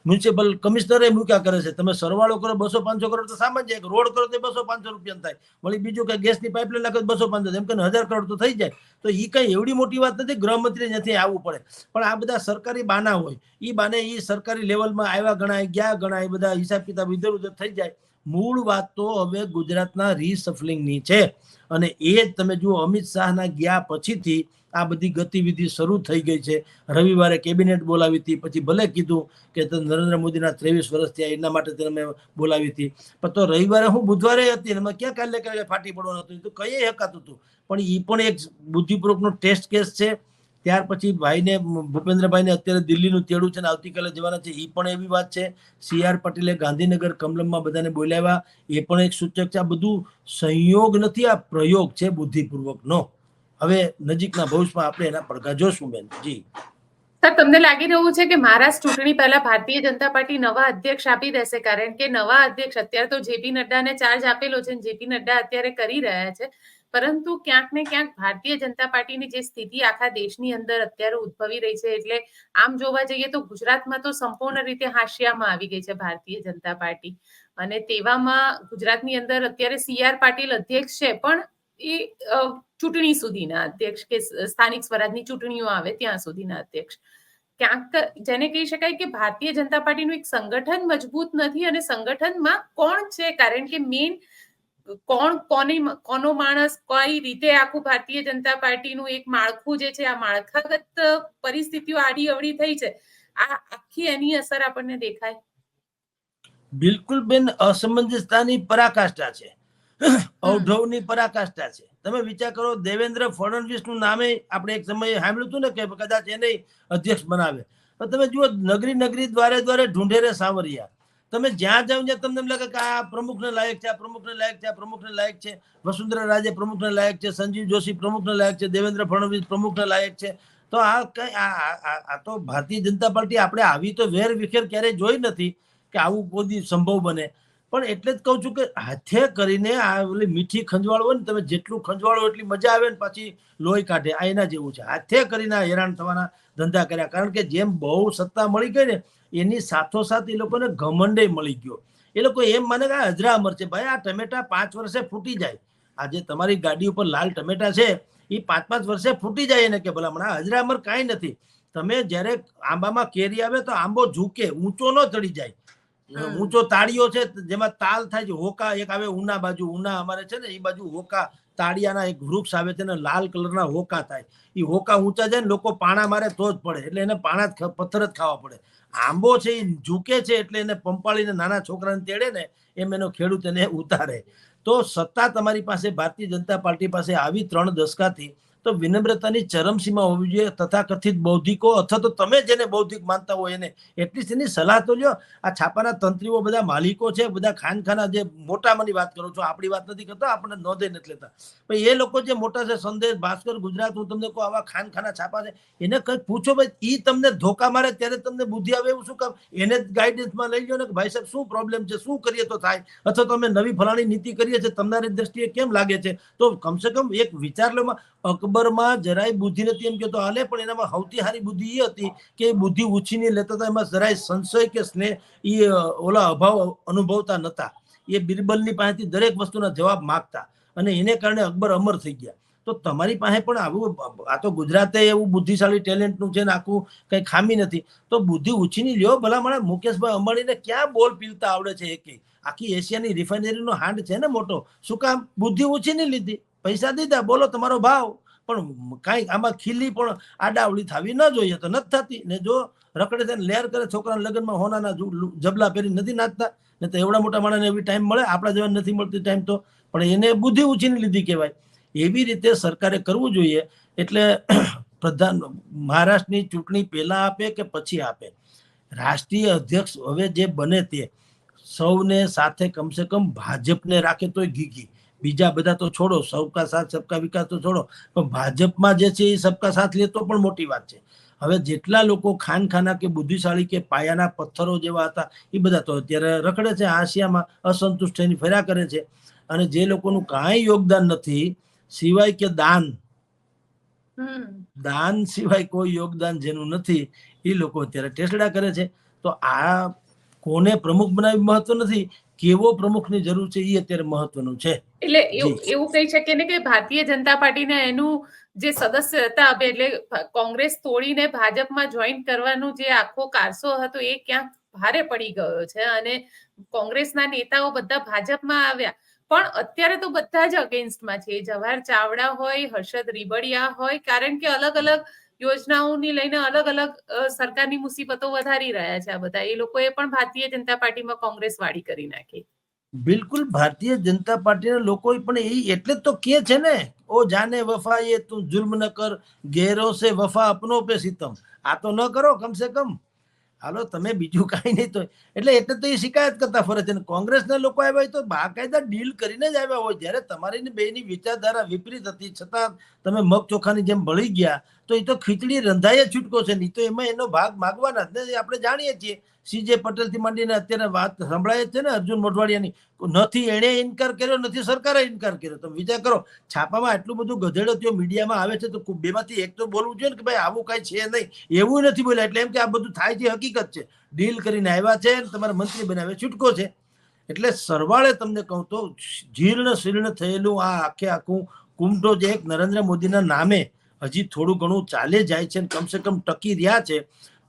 મ્યુનિસિપલ કમિશનરે મૂક્યા કરે છે. તમે સરવાળો કરો 200-500 કરોડ તો સામાન્ય, એક રોડ કરો તો 200-500 રૂપિયા થાય, વળી બીજું કઈ ગેસની પાઇપલાઇન નાખો 200-500, એમ કે 1000 કરોડ તો થઈ જાય. તો એ કઈ એવડી મોટી વાત નથી, ગૃહમંત્રી નથી આવવું પડે. પણ આ બધા સરકારી બાના હોય, એ બાને એ સરકારી લેવલમાં આવ્યા ગણાય, ગયા ગણાય, બધા હિસાબ કિતાબ ઇધર ઉધર થઈ જાય. મૂળ વાત તો હવે ગુજરાતના રીસફલિંગની છે. અને એ જ તમે જુઓ અમિત શાહના ગયા પછીથી આ બધી ગતિવિધિ શરૂ થઈ ગઈ છે. રવિવારે કેબિનેટ બોલાવી હતી, પછી ભલે કીધું કે નરેન્દ્ર મોદીના 23 વર્ષ થયા એના માટે તમે બોલાવી હતી, પણ તો રવિવારે હું બુધવારે હતી, એમાં ક્યાં કાલે ફાટી પડવાનું હતું, તો કઈ હકાતું હતું. પણ એ પણ એક બુદ્ધિપૂર્વકનો ટેસ્ટ કેસ છે. ત્યાર પછી ભાઈને ભૂપેન્દ્રભાઈને અત્યારે દિલ્હીનું તેડું છે ને આવતીકાલે જવાના છે, એ પણ એવી વાત છે. CR પટેલે ગાંધીનગર કમલમમાં બધાને બોલાવ્યા, એ પણ એક સૂચક છે. આ બધું સંયોગ નથી, આ પ્રયોગ છે બુદ્ધિપૂર્વકનો. હવે નજીકના ભવિષ્યમાં આપણે એના પડઘા જોશું બેન. જી સર, તમને લાગી રહ્યું છે કે મહારાષ્ટ્ર ચૂંટણી પહેલા ભારતીય જનતા પાર્ટી નવા અધ્યક્ષ આપી દેશે? કારણ કે નવા અધ્યક્ષ અત્યારે તો JP નડ્ડાને ચાર્જ આપેલો છે, JP નડ્ડા અત્યારે કરી રહ્યા છે, પરંતુ ક્યાંક ને ક્યાંક ભારતીય જનતા પાર્ટીની જે સ્થિતિ આખા દેશની અંદર અત્યારે ઉદ્ભવી રહી છે, એટલે આમ જોવા જઈએ તો ગુજરાતમાં તો સંપૂર્ણ રીતે હાશિયામાં આવી ગઈ છે ભારતીય જનતા પાર્ટી. અને તેવામાં ગુજરાતની અંદર અત્યારે CR પાટીલ અધ્યક્ષ છે, પણ એ ચૂંટણી સુધીના અધ્યક્ષ કે સ્થાનિક સ્વરાજની ચૂંટણીઓ આવે ત્યાં સુધીના અધ્યક્ષ. ક્યાંક જેને કહી શકાય કે ભારતીય જનતા પાર્ટીનું એક સંગઠન મજબૂત નથી, અને સંગઠનમાં કોણ છે, કારણ કે મેઇન કોનો માણસ કઈ રીતે આખું ભારતીય જનતા પાર્ટીનું એક માળખું જે છે, આ માળખાગત પરિસ્થિતિઓ આડી અવળી થઈ છે, આ આખી એની અસર આપણને દેખાય. બિલકુલ બેન, અસમંજસતાની પરાકાષ્ઠા છે, અવઢવની પરાકાષ્ઠા છે. તમે વિચાર કરો, દેવેન્દ્ર ફડણવીસનું નામે આપણે એક સમયે સાંભળ્યું હતું ને કે કદાચ એને અધ્યક્ષ બનાવે. પણ તમે જુઓ, નગરી નગરી દ્વારે દ્વારે ઢૂંઢેરે સાવરિયા. તમે જ્યાં જાવ ત્યાં તમને એમ લાગે કે આ પ્રમુખને લાયક છે, આ પ્રમુખને લાયક છે, આ પ્રમુખને લાયક છે. વસુંધરા રાજે પ્રમુખને લાયક છે, સંજીવ જોશી પ્રમુખને લાયક છે, દેવેન્દ્ર ફડણવીસ પ્રમુખને લાયક છે. તો આ કઈ આ તો ભારતીય જનતા પાર્ટી આપણે આવી તો વેર વિખેર ક્યારેય જોઈ નથી કે આવું કોઈ સંભવ બને. પણ એટલે જ કહું છું કે હાથે કરીને આ ઓલી મીઠી ખંજવાળ હોય ને, તમે જેટલું ખંજવાળો એટલી મજા આવે ને પાછી લોહી કાઢે, આ એના જેવું છે. હાથે કરીને હેરાન થવાના ધંધા કર્યા. કારણ કે જેમ બહુ સત્તા મળી ગઈ ને, એની સાથોસાથ એ લોકોને ઘમંડે મળી ગયો. એ લોકો એમ માને કે અજરા અમર છે. ભાઈ, આ ટમેટા 5 વર્ષે ફૂટી જાય. આજે તમારી ગાડી ઉપર લાલ ટમેટા છે, એ 5-5 વર્ષે ફૂટી જાય. એને કે ભલામણ અજરા અમર કાંઈ નથી. તમે જ્યારે આંબામાં કેરી આવે તો આંબો ઝૂકે, ઊંચો ન ચડી જાય. ઊંચો તાળીઓ છે જેમાં તાલ થાય છે, હોકા એક આવે ઉના બાજુ, ઉના અમારે છે ને એ બાજુ હોકા તાળિયાના એક વૃક્ષ આવે છે ને લાલ કલરના હોકા થાય, એ હોકા ઊંચા જાય ને લોકો પાણા મારે તો જ પડે, એટલે એને પથ્થર જ ખાવા પડે. આંબો છે એ ઝૂકે છે એટલે એને પંપાળીને નાના છોકરાને તેડે ને એમ એનો ખેડૂત એને ઉતારે. તો સત્તા તમારી પાસે ભારતીય જનતા પાર્ટી પાસે આવી 3 દશકાથી તો વિનમ્રતાની ચરમસીમા હોવી જોઈએ. તથાકથિત બૌદ્ધિકો અથવા તો તમે જેને બૌદ્ધિક માનતા હોય એને એટલીસ્ટ એની સલાહ તો લ્યો. આ છાપાના તંત્રીઓ બધા માલિકો છે, બધા ખાનખાના જે મોટામાંની વાત કરો છો, આપણી વાત નથી કરતા, આપણે નોંધે નથી લેતા, પણ એ લોકો જે મોટા છે, સંદેશ, ભાસ્કર, ગુજરાત, હું તમને કહું આવા ખાનખાના છાપા છે, એને કંઈક પૂછો ભાઈ, ઈ તમને ધોકા મારે ત્યારે તમને બુદ્ધિ આવે એવું શું કામ? એને જ ગાઈડન્સમાં લઈ લો ને કે ભાઈ સાહેબ શું પ્રોબ્લેમ છે, શું કરીએ તો થાય, અથવા તો અમે નવી ફલાણી નીતિ કરીએ છીએ, તમારી દ્રષ્ટિએ કેમ લાગે છે, તો કમસે કમ એક વિચાર લો. અકબરમાં જરાય બુદ્ધિ નથી એમ કહેતો હાલે, પણ એનામાં સૌથી સારી બુદ્ધિ એ હતી કે એ બુદ્ધિ ઉછીની લેતા હતા, એમાં જરાય સંશય કે સ્નેહ એ ઓલા અભાવ અનુભવતા નતા. એ બિરબલની પાસેથી દરેક વસ્તુના જવાબ માગતા અને એને કારણે અકબર અમર થઈ ગયા. તો તમારી પાસે પણ આવું, આ તો ગુજરાતે એવું બુદ્ધિશાળી ટેલેન્ટનું છે ને આખું કઈ ખામી નથી, તો બુદ્ધિ ઉછીની લ્યો. ભલા મને મુકેશભાઈ અંબાણીને ક્યાં બોલ પીલતા આવડે છે? એકે આખી એશિયાની રિફાઇનરીનો હાંડ છે ને મોટો, શું કામ? બુદ્ધિ ઉછીની લીધી, પૈસા દીધા, બોલો તમારો ભાવ. પણ કાંઈ આમાં ખીલી પણ આડાવડી થવી ન જોઈએ તો નથી થતી ને. જો રખડે છે લેર કરે, છોકરાના લગ્નમાં હોનાના જબલા પહેરી નથી નાચતા, ને તો એવડા મોટા માણસને એવી ટાઈમ મળે, આપણા જેવા નથી મળતી ટાઈમ તો, પણ એને બુદ્ધિ ઉછીની લીધી કહેવાય. એવી રીતે સરકારે કરવું જોઈએ. એટલે મહારાષ્ટ્રની ચૂંટણી પહેલા આપે કે પછી આપે, રાષ્ટ્રીય અધ્યક્ષ હવે જે બને તે સૌને સાથે કમસે કમ ભાજપને રાખે તોય ઘીઘી, બીજા બધા તો છોડો, સબકા સાથ સબકા વિકાસ તો છોડો, પણ ભાજપમાં જે છે એ સબકા સાથ લે તો પણ મોટી વાત છે. હવે જેટલા લોકો ખાનખાના કે બુદ્ધિશાળી કે પાયાના પથ્થરો જેવા હતા એ બધા તો અત્યારે રખડે છે, આશિયામાં અસંતુષ્ટ થઈને ફર્યા કરે છે. અને જે લોકોનું કાંઈ યોગદાન નથી સિવાય કે દાન સિવાય કોઈ યોગદાન જેનું નથી, એ લોકો અત્યારે ટેસડા કરે છે. તો આ કોને પ્રમુખ બનાવી મહત્વ નથી, કેવો પ્રમુખની જરૂર છે એ અત્યારે મહત્વનું છે. એટલે એવું કહી શકીએ ને કે ભારતીય જનતા પાર્ટીને એનું જે સદસ્ય હતા, એટલે કોંગ્રેસ તોડીને ભાજપમાં જોઈન કરવાનો જે આખો કારસો હતો એ ક્યાંક ભારે પડી ગયો છે, અને કોંગ્રેસના નેતાઓ બધા ભાજપમાં આવ્યા. પણ અત્યારે તો બધા જ અગેન્સ્ટમાં છે, જવાહર ચાવડા હોય, હર્ષદ રીબડિયા હોય, કારણ કે અલગ અલગ યોજનાઓની લઈને અલગ અલગ સરકારની મુસીબતો વધારી રહ્યા છે. આ બધા એ લોકોએ પણ ભારતીય જનતા પાર્ટીમાં કોંગ્રેસ વાળી કરી નાખી. બિલકુલ, ભારતીય જનતા પાર્ટીના લોકો પણ એ એટલે જ તો કે છે ને, ઓ જાને વફા એ તું જુલ્મ ન કર, ગેરો સે વફા અપનો પે સિતમ. આ તો ન કરો કમસે કમ, હાલો તમે બીજું કાંઈ નહીં. તો એટલે તો એ શિકાયત કરતા ફરે છે. કોંગ્રેસના લોકો આવ્યા હોય તો બાકાયદા ડીલ કરીને જ આવ્યા હોય. જ્યારે તમારી બેની વિચારધારા વિપરીત હતી છતાં તમે મગ ચોખાની જેમ ભળી ગયા, તો એ તો ખીચડી રંધાય છૂટકો છે નહીં, તો એમાં એનો ભાગ માગવાના જ ને. આપણે જાણીએ છીએ CJ પટેલ થી માંડીને અત્યારે વાત સંભળાય છે ને અર્જુન મોઢવાડિયાની, નથી એણે ઇનકાર કર્યો, નથી સરકારે ઇનકાર કર્યો. તમે વિચાર કરો, છાપામાં એટલું બધું ગધેડો થયો, મીડિયામાં આવે છે, તો બેમાંથી એક તો બોલવું જોઈએ ને કે ભાઈ આવું કઈ છે નહીં, એવું નથી બોલ્યા. એટલે એમ કે આ બધું થાય છે હકીકત છે, ડીલ કરીને આવ્યા છે, તમારા મંત્રી બનાવે છૂટકો છે. એટલે સરવાળે તમને કહું તો જીર્ણ શીર્ણ થયેલું આ આખું કુંભો જે એક નરેન્દ્ર મોદીના નામે હજી થોડું ઘણું ચાલે જાય છે, કમસે કમ ટકી રહ્યા છે.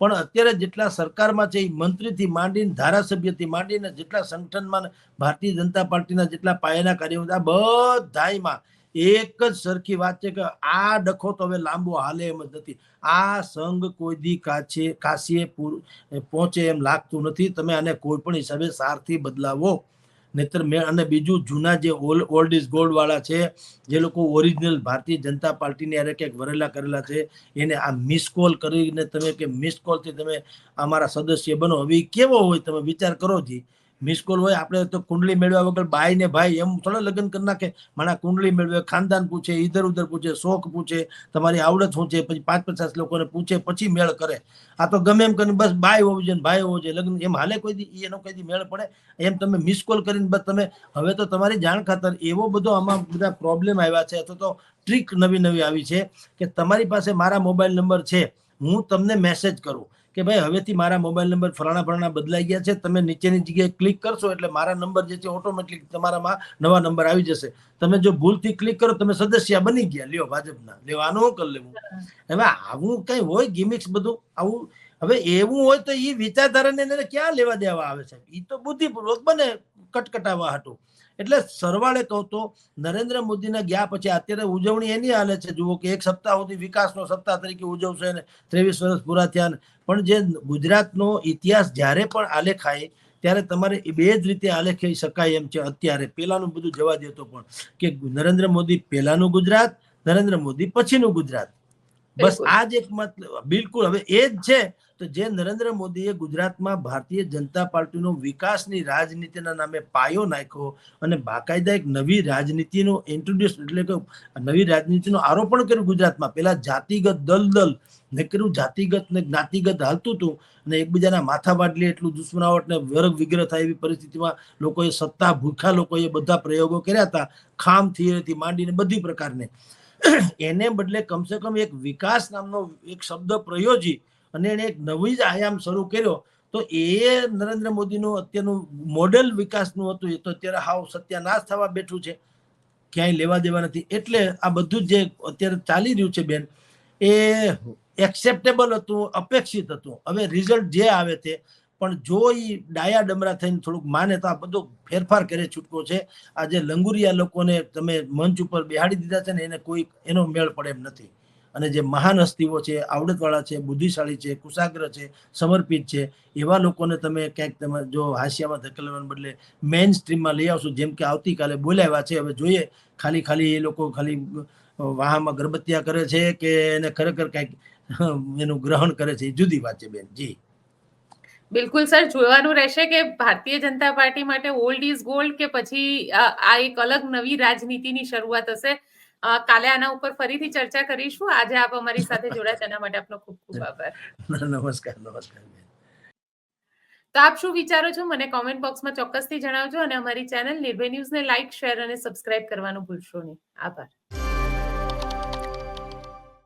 પણ અત્યારે જેટલા સરકારમાં છે, મંત્રીથી માંડીને ધારાસભ્યથી માંડીને જેટલા સંગઠનમાં ભારતીય જનતા પાર્ટીના જેટલા પાયાના કાર્યો બધામાં એક જ સરખી વાત છે કે આ ડખો તો હવે લાંબો હાલે એમ જ નથી. આ સંઘ કોઈ દી કાશીએ પહોંચે એમ લાગતું નથી. તમે આને કોઈ પણ હિસાબે સારથી બદલાવો, નહીતર અને બીજું જૂના જે ઓલ્ડ ઇઝ ગોલ્ડ વાળા છે, જે લોકો ઓરિજિનલ ભારતીય જનતા પાર્ટીની અરે ક્યાંક વરેલા કરેલા છે, એને આ મિસ કોલ કરીને તમે કે મિસ કોલથી તમે અમારા સદસ્ય બનો, હવે કેવો હોય તમે વિચાર કરો જી. મિસ કોલ હોય, આપણે તો કુંડલી મેળવ્યા વગર બાઈ ને ભાઈ એમ થોડા લગ્ન કરી નાખે. મારા કુંડલી મેળવે, ખાનદાન પૂછે, ઇધર ઉધર પૂછે, શોખ પૂછે, તમારી આવડત શું છે, પછી 5-50 લોકોને પૂછે પછી મેળ કરે. આ તો ગમે એમ કરીને બસ બાઈ હોવી જોઈએ, ભાઈ હોવો જોઈએ, લગ્ન એમ હાલે કોઈ દી? એનો કોઈ દી મેળ પડે? એમ તમે મિસ કોલ કરીને બસ તમે હવે તો તમારી જાણ ખાતર એવો બધો આમાં બધા પ્રોબ્લેમ આવ્યા છે, અથવા તો ટ્રીક નવી આવી છે કે તમારી પાસે મારા મોબાઈલ નંબર છે, હું તમને મેસેજ કરું કે ભાઈ હવેથી મારા મોબાઈલ નંબર ફલાણા બદલાઈ ગયા છે, તમે નીચેની જગ્યાએ ક્લિક કરશો એટલે મારા નંબર જે છે ઓટોમેટિક તમારામાં નવા નંબર આવી જશે. તમે જો ભૂલથી ક્લિક કરો, તમે સદસ્ય બની ગયા, લ્યો ભાજપના, લ્યો આનું કરી લેવું. હવે આવું કઈ હોય ગિમિક્સ બધું આવું? હવે એવું હોય તો એ વિચારધારાને એને ક્યાં લેવા દેવા આવે છે? એ તો બુદ્ધિપૂર્વક બને કટકટાવા હતું. એટલે સરવાળે કહું તો નરેન્દ્ર મોદીના ગયા પછી અત્યારે ઉજવણી એની હાલે છે. જુઓ કે એક સપ્તાહ સુધી વિકાસનો સપ્તાહ તરીકે ઉજવશે ને 23 વર્ષ પૂરા થયા. પણ જે ગુજરાતનો ઇતિહાસ જ્યારે પણ આલેખાય ત્યારે તમારે એ બે જ રીતે આલેખી શકાય એમ છે. અત્યારે પેલાનું બધું જવા દેતો પણ કે નરેન્દ્ર મોદી પહેલાનું ગુજરાત, નરેન્દ્ર મોદી પછીનું ગુજરાત, બસ બિલકુલ. આ જ એક મતલબ. બિલકુલ. હવે એ જ છે તો જે નરેન્દ્ર મોદીએ ગુજરાતમાં ભારતીય જનતા પાર્ટીનો વિકાસની રાજનીતિના નામે પાયો નાખ્યો અને બાકાયદા એક નવી રાજનીતિનો ઇન્ટ્રોડ્યુસ એટલે કે નવી રાજનીતિનો આરોપણ કર્યું ગુજરાતમાં. પેલા જાતિગત દલદલ ને કર્યું, જાતિગત ને જ્ઞાતિગત હાલતું હતું અને એકબીજાના માથા વાટલી એટલું દુશ્મનાવટ ને વર્ગ વિગ્રહ થાય એવી પરિસ્થિતિમાં લોકોએ સત્તા ભૂખા લોકોએ બધા પ્રયોગો કર્યા હતા, ખામ થિયરીથી માંડીને બધી પ્રકારને. એને બદલે કમસે કમ એક વિકાસ નામનો એક શબ્દ પ્રયોજી અને એને એક નવી જ આયામ શરૂ કર્યો. તો એ નરેન્દ્ર મોદીનું અત્યારનું મોડેલ વિકાસનું હતું. એ તો અત્યારે હાવ સત્યાનાશ થવા બેઠું છે, ક્યાંય લેવા દેવા નથી. એટલે આ બધું જે અત્યારે ચાલી રહ્યું છે બેન, એ એક્સેપ્ટેબલ હતું, અપેક્ષિત હતું. હવે રિઝલ્ટ જે આવે તે, પણ જો એ ડાયા ડમરા થઈને થોડુંક માને તો આ બધો ફેરફાર કરે છૂટકો છે. આ જે લંગુરિયા લોકોને તમે મંચ ઉપર બેહાડી દીધા છે ને એને કોઈ એનો મેળ પડે એમ નથી. અને જે મહાન હસ્તીઓ છે, આવડતવાળા છે, બુદ્ધિશાળી છે, કુશાગ્ર છે, સમર્પિત છે, એવા લોકોને તમે ક્યાંક તમે જો હાસ્યામાં ધકેલવાને બદલે મેઇન સ્ટ્રીમમાં લઈ આવશો, જેમ કે આવતીકાલે બોલાવ્યા છે. હવે જોઈએ ખાલી એ લોકો ખાલી વાહમાં ગરબત્યા કરે છે કે એને ખરેખર કંઈક એનું ગ્રહણ કરે છે, એ જુદી વાત છે બેન. જી બિલકુલ સર, જોવાનું રહેશે કે ભારતીય જનતા પાર્ટી માટે ઓલ્ડ ઇઝ ગોલ્ડ કે પછી આ એક અલગ નવી રાજનીતિની શરૂઆત હશે. કાલે આના ઉપર ફરીથી ચર્ચા કરીશું. આજે આપ અમારી સાથે જોડાયા તેના માટે આપનો ખૂબ ખૂબ આભાર. નમસ્કાર. નમસ્કાર બેન. તો આપ શું વિચારો છો મને કોમેન્ટ બોક્સમાં ચોક્કસથી જણાવજો અને અમારી ચેનલ નિર્ભય ન્યૂઝને લાઇક, શેર અને સબસ્ક્રાઇબ કરવાનું ભૂલશો નહીં. આભાર.